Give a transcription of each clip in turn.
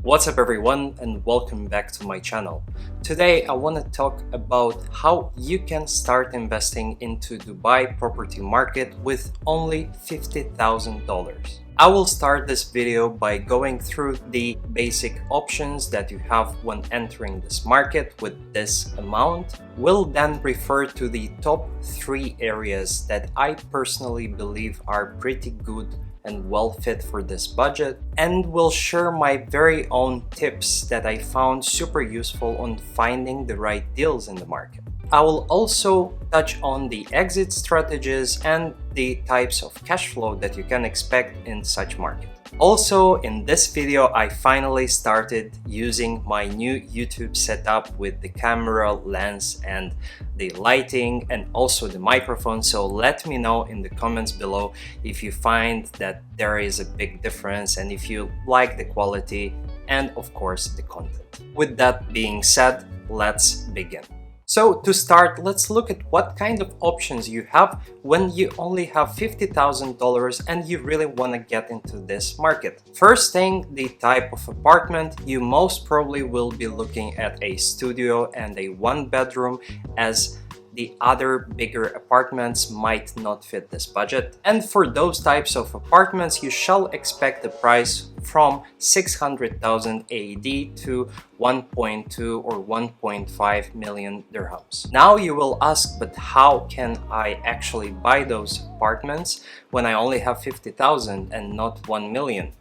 What's up everyone, and welcome back to my channel. Today I want to talk about how you can start investing into Dubai property market with only $50,000. I will start this video by going through the basic options that you have when entering this market with this amount. We'll then refer to the top 3 areas that I personally believe are pretty good and well fit for this budget, and will share my very own tips that I found super useful on finding the right deals in the market. I will also touch on the exit strategies and the types of cash flow that you can expect in such market. Also, in this video, I finally started using my new YouTube setup with the camera, lens, and the lighting, and also the microphone. So let me know in the comments below if you find that there is a big difference and if you like the quality and of course the content. With that being said, let's begin. So to start, let's look at what kind of options you have when you only have $50,000 and you really want to get into this market. First thing, the type of apartment. You most probably will be looking at a studio and a 1-bedroom, as the other bigger apartments might not fit this budget. And for those types of apartments, you shall expect the price from 600,000 AED to 1.2 or 1.5 million dirhams. Now you will ask, but how can I actually buy those apartments when I only have 50,000 and not 1 million?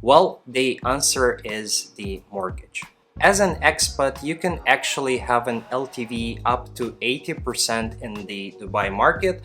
Well, the answer is the mortgage. As an expat, you can actually have an LTV up to 80% in the Dubai market,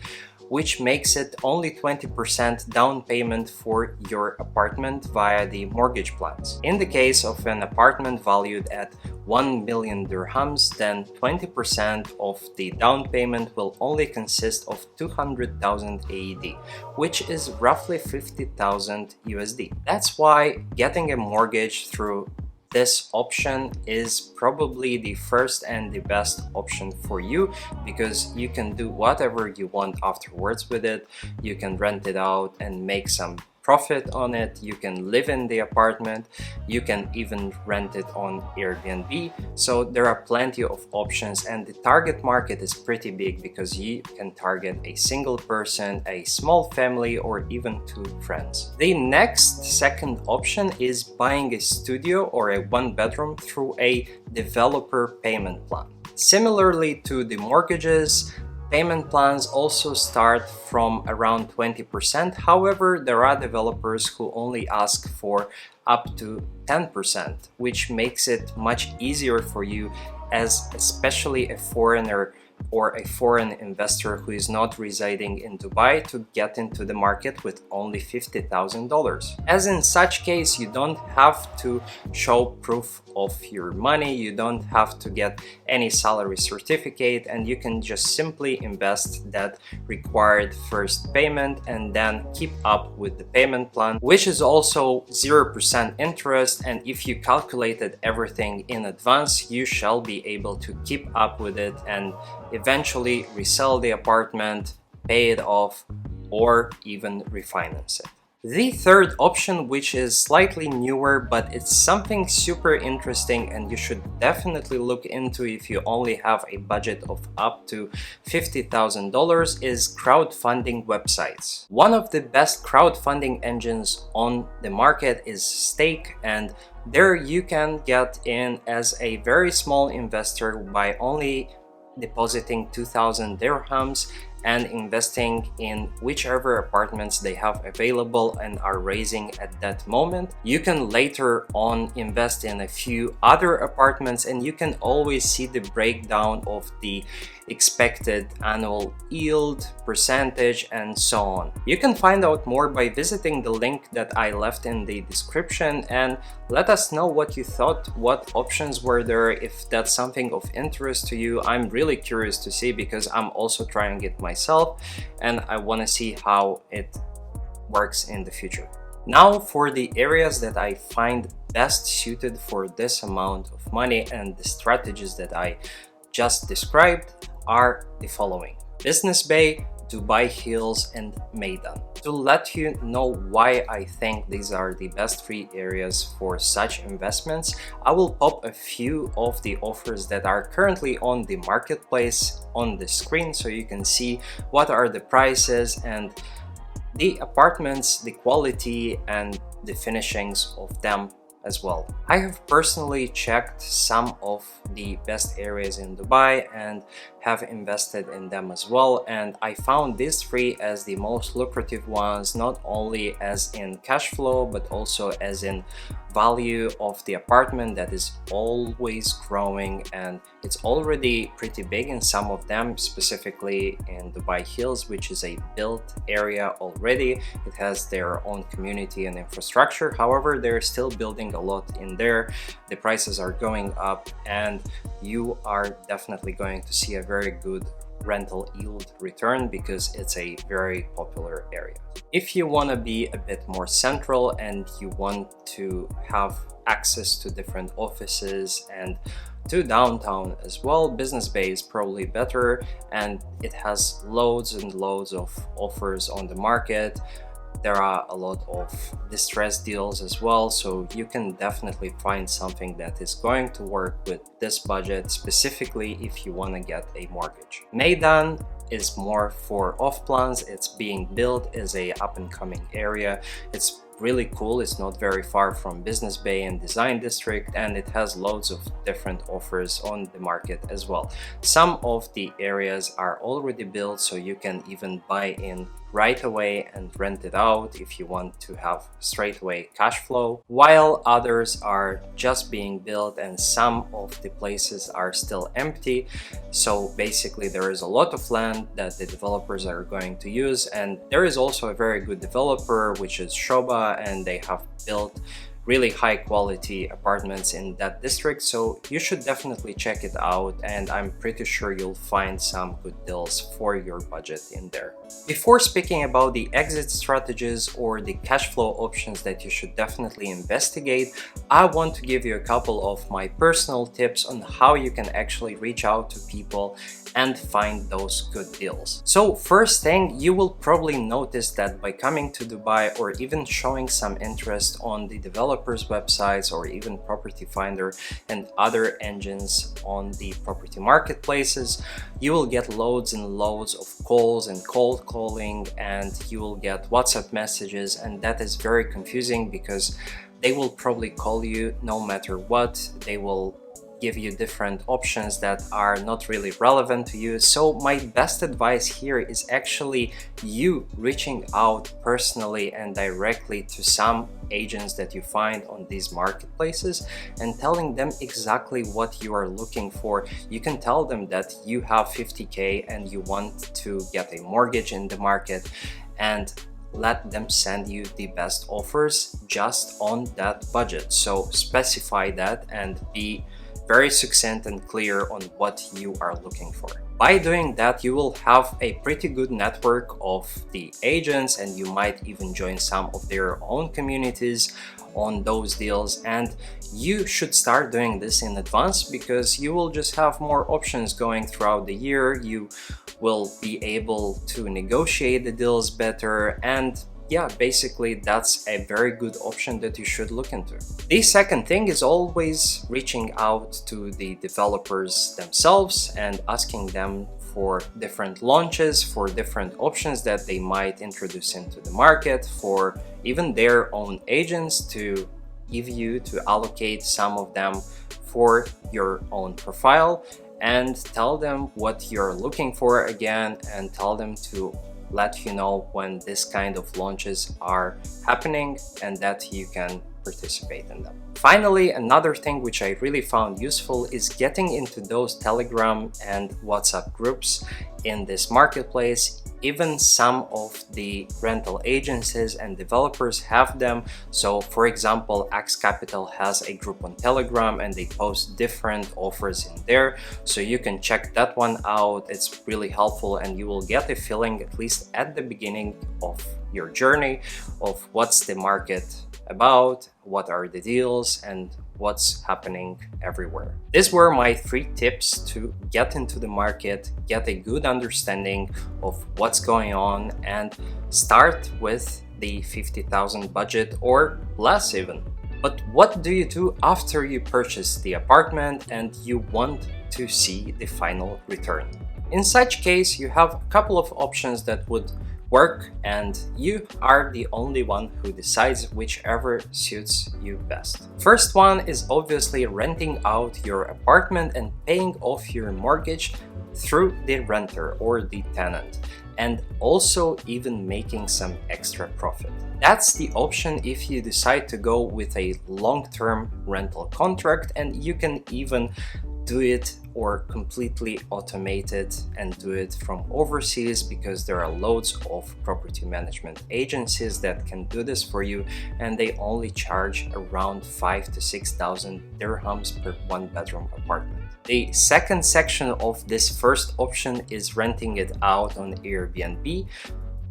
which makes it only 20% down payment for your apartment via the mortgage plans. In the case of an apartment valued at 1 million dirhams, then 20% of the down payment will only consist of 200,000 AED, which is roughly 50,000 USD. That's why getting a mortgage through this option is probably the first and the best option for you, because you can do whatever you want afterwards with it. You can rent it out and make some profit on it. You can live in the apartment. You can even rent it on Airbnb. So there are plenty of options, and the target market is pretty big because you can target a single person, a small family, or even 2 friends. The next second option is buying a studio or a 1-bedroom through a developer payment plan. Similarly to the mortgages, payment plans also start from around 20%. However, there are developers who only ask for up to 10%, which makes it much easier for you, as especially a foreigner or a foreign investor who is not residing in Dubai, to get into the market with only $50,000. As in such case, you don't have to show proof of your money, you don't have to get any salary certificate, and you can just simply invest that required first payment and then keep up with the payment plan, which is also 0% interest. And if you calculated everything in advance, you shall be able to keep up with it and eventually resell the apartment, pay it off, or even refinance it. The third option, which is slightly newer, but it's something super interesting and you should definitely look into if you only have a budget of up to $50,000, is crowdfunding websites. One of the best crowdfunding engines on the market is Stake, and there you can get in as a very small investor by only depositing 2,000 dirhams and investing in whichever apartments they have available and are raising at that moment. You can later on invest in a few other apartments, and you can always see the breakdown of the expected annual yield, percentage, and so on. You can find out more by visiting the link that I left in the description, and let us know what you thought, what options were there, if that's something of interest to you. I'm really curious to see, because I'm also trying it myself and I want to see how it works in the future. Now for the areas that I find best suited for this amount of money, and the strategies that I just described are the following: Business Bay, Dubai Hills, and Maidan. To let you know why I think these are the best three areas for such investments, I will pop a few of the offers that are currently on the marketplace on the screen so you can see what are the prices and the apartments, the quality and the finishings of them as well. I have personally checked some of the best areas in Dubai and have invested in them as well, and I found these three as the most lucrative ones, not only as in cash flow but also as in value of the apartment that is always growing, and it's already pretty big in some of them, specifically in Dubai Hills, which is a built area already. It has their own community and infrastructure. However, they're still building a lot in there. The prices are going up and you are definitely going to see a very good rental yield return because it's a very popular area. If you want to be a bit more central and you want to have access to different offices and to downtown as well, Business Bay is probably better, and it has loads and loads of offers on the market. There are a lot of distressed deals as well, so you can definitely find something that is going to work with this budget, specifically if you want to get a mortgage. Maidan is more for off plans. It's being built as a up-and-coming area. It's really cool. It's not very far from Business Bay and Design District, and it has loads of different offers on the market as well. Some of the areas are already built, so you can even buy in right away and rent it out if you want to have straight away cash flow, while others are just being built and some of the places are still empty. So basically there is a lot of land that the developers are going to use, and there is also a very good developer, which is Shoba, and they have built really high quality apartments in that district, so you should definitely check it out, and I'm pretty sure you'll find some good deals for your budget in there. Before speaking about the exit strategies or the cash flow options that you should definitely investigate, I want to give you a couple of my personal tips on how you can actually reach out to people and find those good deals. So first thing, you will probably notice that by coming to Dubai or even showing some interest on the developers' websites or even Property Finder and other engines on the property marketplaces, you will get loads and loads of calls and cold calling, and you will get WhatsApp messages, and that is very confusing because they will probably call you no matter what. They will give you different options that are not really relevant to you. So my best advice here is actually you reaching out personally and directly to some agents that you find on these marketplaces and telling them exactly what you are looking for. You can tell them that you have 50K and you want to get a mortgage in the market, and let them send you the best offers just on that budget. So specify that and be very succinct and clear on what you are looking for. By doing that, you will have a pretty good network of the agents, and you might even join some of their own communities on those deals. And you should start doing this in advance because you will just have more options going throughout the year. You will be able to negotiate the deals better, and yeah, basically that's a very good option that you should look into. The second thing is always reaching out to the developers themselves and asking them for different launches, for different options that they might introduce into the market, for even their own agents to give you to allocate some of them for your own profile, and tell them what you're looking for again, and tell them to let you know when this kind of launches are happening and that you can participate in them. Finally, another thing which I really found useful is getting into those Telegram and WhatsApp groups in this marketplace. Even some of the rental agencies and developers have them. So for example, Axe Capital has a group on Telegram and they post different offers in there. So you can check that one out. It's really helpful, and you will get a feeling, at least at the beginning of your journey, of what's the market about, what are the deals, and what's happening everywhere. These were my 3 tips to get into the market, get a good understanding of what's going on, and start with the 50,000 budget or less even. But what do you do after you purchase the apartment and you want to see the final return? In such case, you have a couple of options that would work, and you are the only one who decides whichever suits you best. First one is obviously renting out your apartment and paying off your mortgage through the renter or the tenant, and also even making some extra profit. That's the option if you decide to go with a long-term rental contract, and you can even do it or completely automate it and do it from overseas, because there are loads of property management agencies that can do this for you, and they only charge around 5,000 to 6,000 dirhams per 1-bedroom apartment. The second section of this first option is renting it out on Airbnb,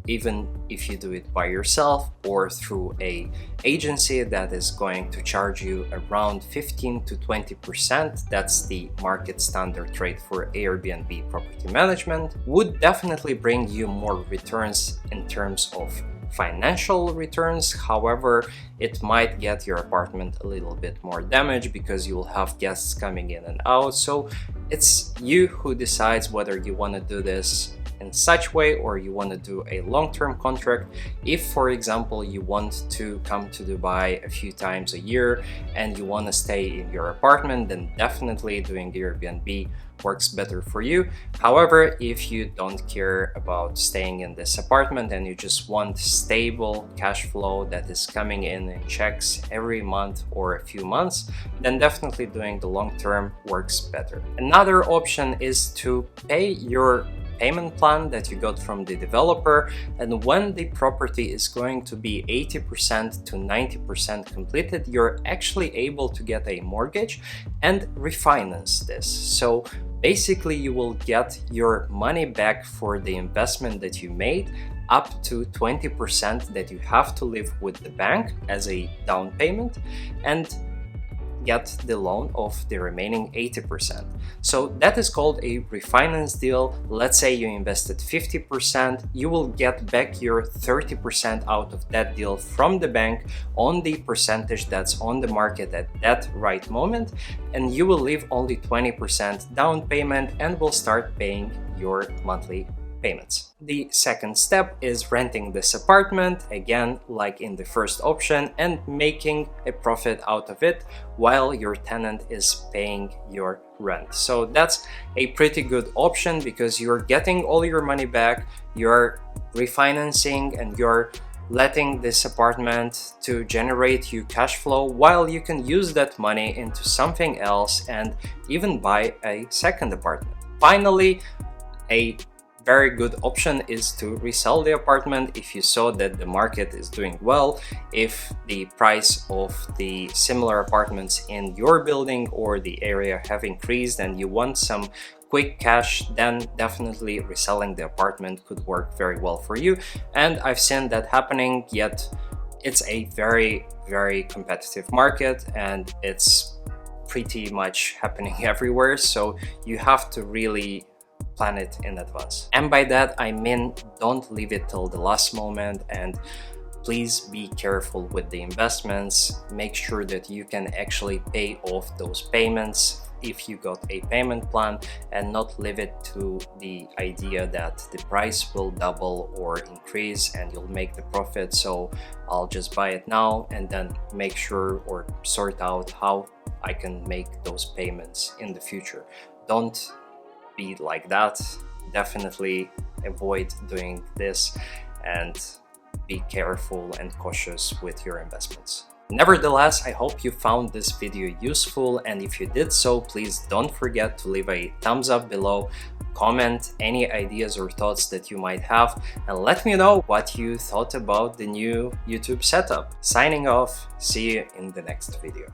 even if you do it by yourself or through an agency that is going to charge you around 15 to 20%. That's the market standard rate for Airbnb property management. Would definitely bring you more returns in terms of financial returns. However, it might get your apartment a little bit more damaged because you will have guests coming in and out. So it's you who decides whether you want to do this in such way or you want to do a long-term contract. If, for example, you want to come to Dubai a few times a year and you want to stay in your apartment, then definitely doing the Airbnb works better for you. However, if you don't care about staying in this apartment and you just want stable cash flow that is coming in checks every month or a few months, then definitely doing the long term works better. Another option is to pay your payment plan that you got from the developer, and when the property is going to be 80% to 90% completed, you're actually able to get a mortgage and refinance this. So basically you will get your money back for the investment that you made, up to 20% that you have to leave with the bank as a down payment, and get the loan of the remaining 80%. So that is called a refinance deal. Let's say you invested 50%, you will get back your 30% out of that deal from the bank on the percentage that's on the market at that right moment, and you will leave only 20% down payment and will start paying your monthly payments. The second step is renting this apartment, again like in the first option, and making a profit out of it while your tenant is paying your rent. So that's a pretty good option because you're getting all your money back, you're refinancing, and you're letting this apartment to generate you cash flow while you can use that money into something else and even buy a second apartment. Finally, a very good option is to resell the apartment if you saw that the market is doing well. If the price of the similar apartments in your building or the area have increased and you want some quick cash, then definitely reselling the apartment could work very well for you. And I've seen that happening, yet it's a very, very competitive market and it's pretty much happening everywhere. So you have to really plan it in advance. And by that I mean, don't leave it till the last moment, and please be careful with the investments. Make sure that you can actually pay off those payments if you got a payment plan, and not leave it to the idea that the price will double or increase and you'll make the profit, so I'll just buy it now and then make sure or sort out how I can make those payments in the future. Don't be like that. Definitely avoid doing this and be careful and cautious with your investments. Nevertheless, I hope you found this video useful, and if you did so, please don't forget to leave a thumbs up below, comment any ideas or thoughts that you might have, and let me know what you thought about the new YouTube setup. Signing off, see you in the next video.